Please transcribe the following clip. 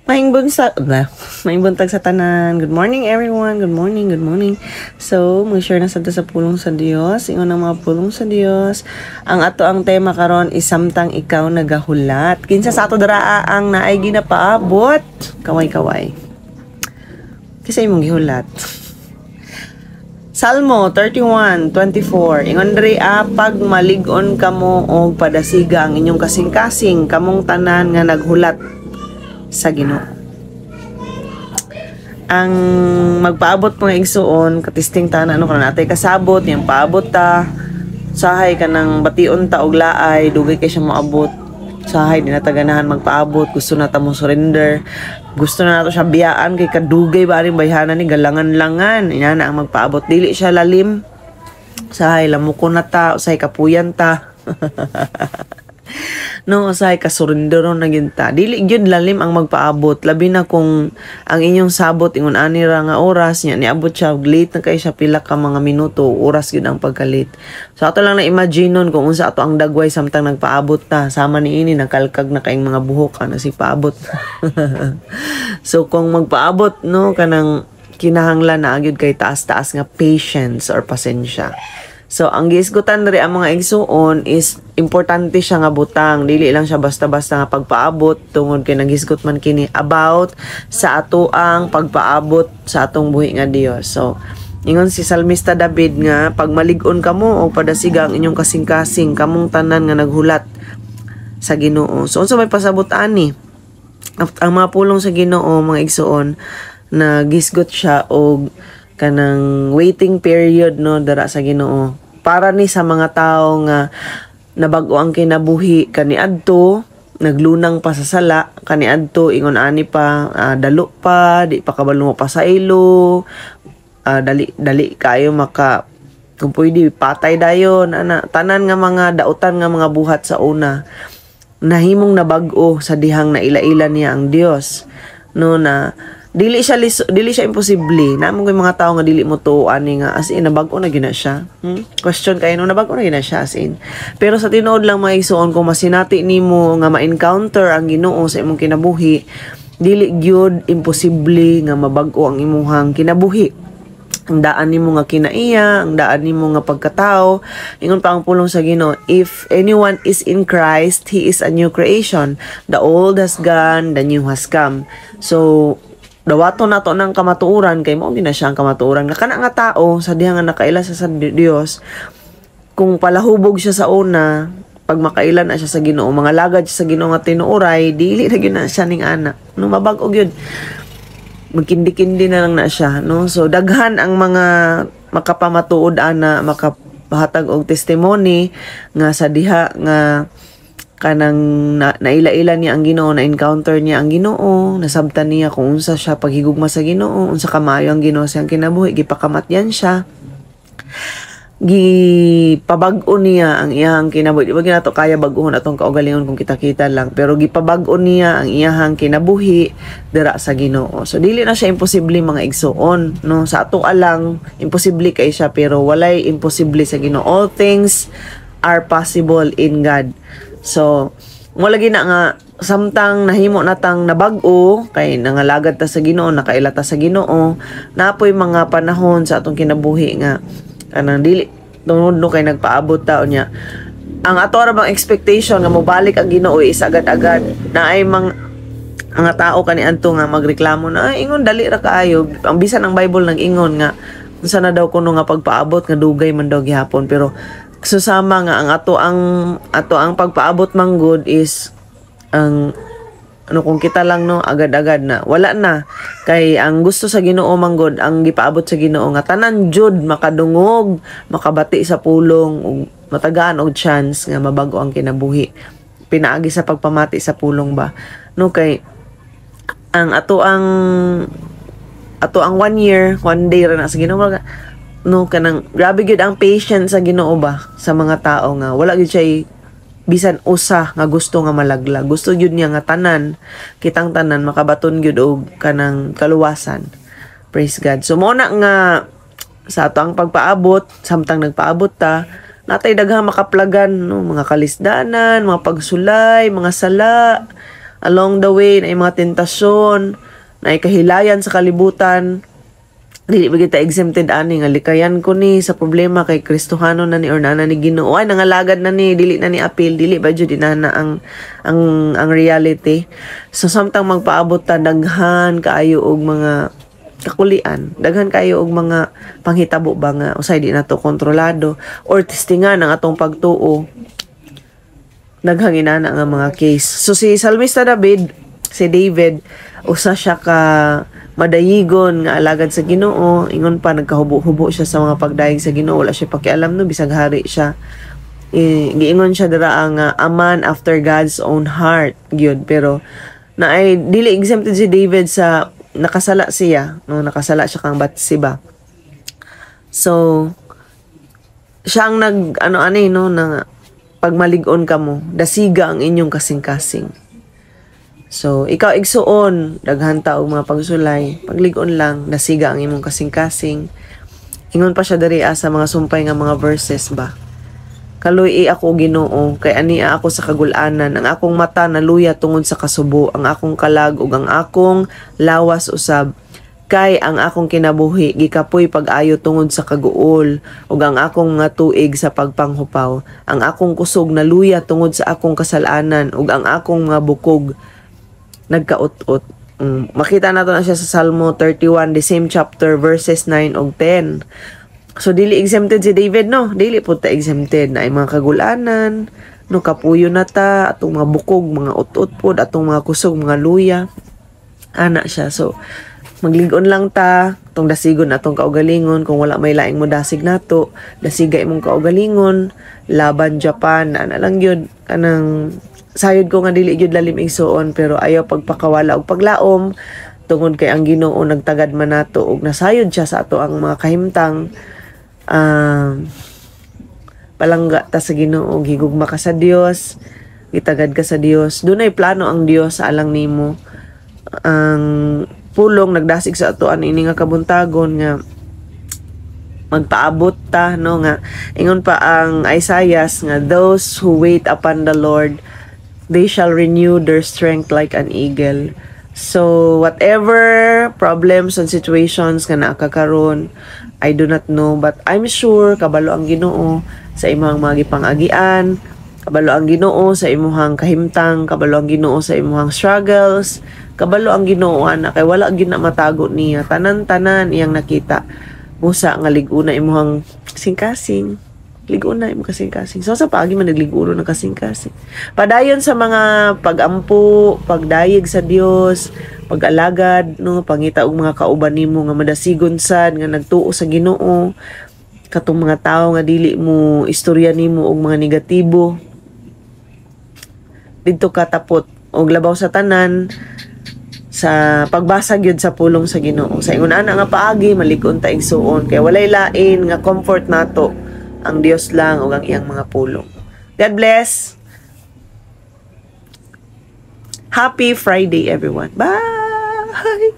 Maing buntag sa tanan. Good morning everyone. Good morning, good morning. So, mag-share na sa pulong sa Dios. Ingon ang mga pulong sa Dios. Ang ato ang tema karon is samtang ikaw nagahulat. Kinsa sa ato daraa ang naay ginapaabot. Kaway-kaway. Kisa imong gihulat. Salmo 31:24. Ingon diri pag malig-on kamo og padasiga ang inyong kasing-kasing kamong tanan nga naghulat sa Ginoo. Ang magpaabot mga igsuon katisting tanan ano kana natay kasabot yang paabot ta sahay kanang bation ta og laay dugay kay siya moabot sahay di na ta ganahan magpaabot gusto na ta mo surrender gusto na nato siya biyaan kay kadugay ba ring bayhanan ni galangan-langan ina na ang magpaabot dili siya lalim sahay lamukon na ta usahay kapuyan ta no usahay kasurrenderon na ginta dili gyud lalim ang magpaabot labi na kung ang inyong sabot ingon ani ra nga oras nya niabot siya late na kay siya pila ka mga minuto oras gyud ang pagkalit so ato lang na imagineon kung unsa ato ang dagway samtang nagpaabot ta sama niini nakalkag na kaing mga buhok na si paabot so kung magpaabot no kanang kinahanglan na gyud kay taas-taas nga patience or pasensya. So, ang giisgutan rin ang mga igsuon is importante siya nga butang. Dili lang siya basta-basta nga pagpaabot tungod kay naghisgot man kini about sa ato ang pagpaabot sa atong buhi nga Dios. So, ingon si Salmista David nga pag malig-on kamo o padasiga ang inyong kasing-kasing kamong tanan nga naghulat sa Ginoo. So, unsa may pasabot ani? Ang mga pulong sa Ginoo mga igsuon na gisgot siya og kanang waiting period no dara sa Ginoo para ni sa mga tao nga nabag-o ang kinabuhi kaniadto naglunang pa sa sala kaniadto ingon ani pa dalo pa di pa kabalo mo pa sa ilo dali kayo maka kung pwede patay dayon ana tanan nga mga dautan nga mga buhat sa una nahimong nabag-o sa dihang naila-ila niya ang Dios no na dili siya imposible namon koy mga tao nga dili mo tuoan ni nga as in nabag-o na gina siya question kay no nabag-o na gina siya as in pero sa tinuod lang may isuon kung masinati nimo nga ma-encounter ang Ginoo sa imong kinabuhi dili gyud imposible nga mabag-o ang imong kinabuhi ang daan nimo nga kinaiya ang daan nimo nga pagkatao ingon pa ang pulong sa Ginoo if anyone is in Christ he is a new creation the old has gone the new has come so dawato nato ng kamatuoran kay mao gina siya ang kamatuoran nga kana nga tao sa diha nga nakaila sa Dios kung palahubog siya sa una pag makailan na siya sa Ginoo mga lagad siya sa Ginoo nga tinuoray dili na gyud na siya ning anak no mabag-o gyud magkindi-kindi na lang na siya no so daghan ang mga makapamatuod ana makapahatag og testimony nga sa diha nga kanang naila-ila niya ang Ginoo na encounter niya ang Ginoo nasabtan niya kung unsa siya paghigugma sa Ginoo unsa kamayo ang Ginoo siyang kinabuhi gipakamatyan siya gipabag-o niya ang iyang kinabuhi di ba ginato kaya bag-ohon atong kaugalingon kung kita-kita lang pero gipabag-o niya ang iyang kinabuhi dira sa Ginoo so dili na siya imposible mga igsuon no sa ato alang imposible kay siya pero walay imposible sa Ginoo all things are possible in God. So, mo lagi na nga samtang nahimo natang nabag-o kay nangalagad ta sa Ginoo, nakaila ta sa Ginoo, napoy mga panahon sa atong kinabuhi nga kanang dili tungod no kay nagpaabot ta unya. Ang ato ra bang expectation nga mobalik ang Ginoo is agad-agad na ay mga tao kaniadto nga magreklamo na ay ingon dali ra kaayo. Ang bisan ang Bible nang ingon nga unsa na daw kuno nga pagpaabot nga dugay man daw gihapon pero susama nga ang ato ang pagpaabot man good is ang ano kung kita lang no agad-agad na wala na kay ang gusto sa Ginoo man good ang gipaabot sa Ginoo nga tanan jud makadungog makabati sa pulong ug matagaan og chance nga mabago ang kinabuhi pinaagi sa pagpamati sa pulong ba no kay ang ato ang 1 year 1 day ra na sa Ginoo no kanang grabe gyud ang patience sa Ginoo ba sa mga tao nga wala gyud siya bisan usa nga gusto nga malaglag gusto gyud niya nga tanan kitang tanan makabaton gyud og kanang kaluwasan praise God so mo na nga sa ato ang pagpaabot samtang nagpaabot ta natay daghang makaplagan no mga kalisdanan mga pagsulay mga sala along the way na mga tentasyon, na kahilayan sa kalibutan, dili ba kita exempted ani nga likayan ko ni sa problema kay Kristohano na ni or na ni Ginoo, ay nangalagad na ni, dili na ni appeal, dili ba jud inana ang reality. So samtang magpaabot ta daghan kaayo og mga kakulian, daghan kayo og mga panghitabo ba nga usay di nato kontrolado or testingan ang atong pagtuo, daghang inana nga mga case. So si Salmista David, usa siya ka madayigon nga alagad sa Ginoo, ingon pa nagkahubo-hubo siya sa mga pagdayeg sa Ginoo, wala siya pakialam no bisag hari siya. Giingon siya dira ang a man after God's own heart gyud, pero na ay dili exempted si David sa nakasala siya, no, nakasala siya kang Bathsheba. So siya ang na pagmalig-on ka mo, dasiga ang inyong kasing-kasing. So, ikaw igsuon, daghan ta og mga pagsulay, paglig-on lang, dasiga ang imong kasing-kasing. Ingon pa siya diri sa mga sumpay nga mga verses ba. Kaluy ako Ginoo, kay ania ako sa kagul-anan, ang akong mata naluya tungod sa kasubo, ang akong kalag ug ang akong lawas usab. Kay ang akong kinabuhi gikapoy pag-ayo tungod sa kaguol, ug ang akong nga tuig sa pagpanghupaw. Ang akong kusog naluya tungod sa akong kasalanan, ug ang akong mga bukog nagkaut-ut. Makita nato na siya sa Salmo 31, the same chapter, verses 9 ug 10. So, dili exempted si David, no? Dili po ta exempted na ay mga kagulanan, no? Kapuyo na ta, atong mga bukog, mga ut-ut po, atong mga kusog, mga luya. Ana siya. So, magligon lang ta, atong dasigon atong kaugalingon, kung wala may laing mo dasig nato, dasiga imong kaugalingon, laban Japan, ana lang yun, kanang sayod ko nga dili gyud lalim igsuon, pero ayaw pagpakawala og paglaom tungod kay ang Ginoo nagtagad man nato og nasayod siya sa ato ang mga kahimtang. Palangga ta sa Ginoo, higugma ka sa Dios, gitagad ka sa Dios. Dunay plano ang Dios sa alang nimo. Ang pulong nagdasig sa ato ini nga kabuntagon nga magpaabot ta, no, nga ingon pa ang Isaiah nga those who wait upon the Lord, they shall renew their strength like an eagle. So, whatever problems and situations nga nakakaroon, I do not know, but I'm sure kabalo ang Ginoo sa imong mga gipang-agian, kabalo ang Ginoo sa imong kahimtang, kabalo ang Ginoo sa imong struggles, kabalo ang Ginoo ana kay wala gyud na matago niya. Tanan-tanan iyang nakita. Busa nga liguna imong kasing-kasing. Liguna imong kasing-kasing. So sa paagi man nagliguno ng kasing-kasing. Padayon sa mga pagampo, pagdayeg sa Dios, pag-alagad, no, pangita og mga kauban nimo nga madasigon sad nga nagtuo sa Ginoo. Katong mga tao nga dili mo istorya nimo og mga negatibo. Didto ka tapot og labaw sa tanan sa pagbasa gyud sa pulong sa Ginoo. Sa ingon ana nga paagi malig-on ta igsuon kay walay lain nga comfort nato ang Dios lang ug ang iyang mga pulong. God bless. Happy Friday everyone. Bye.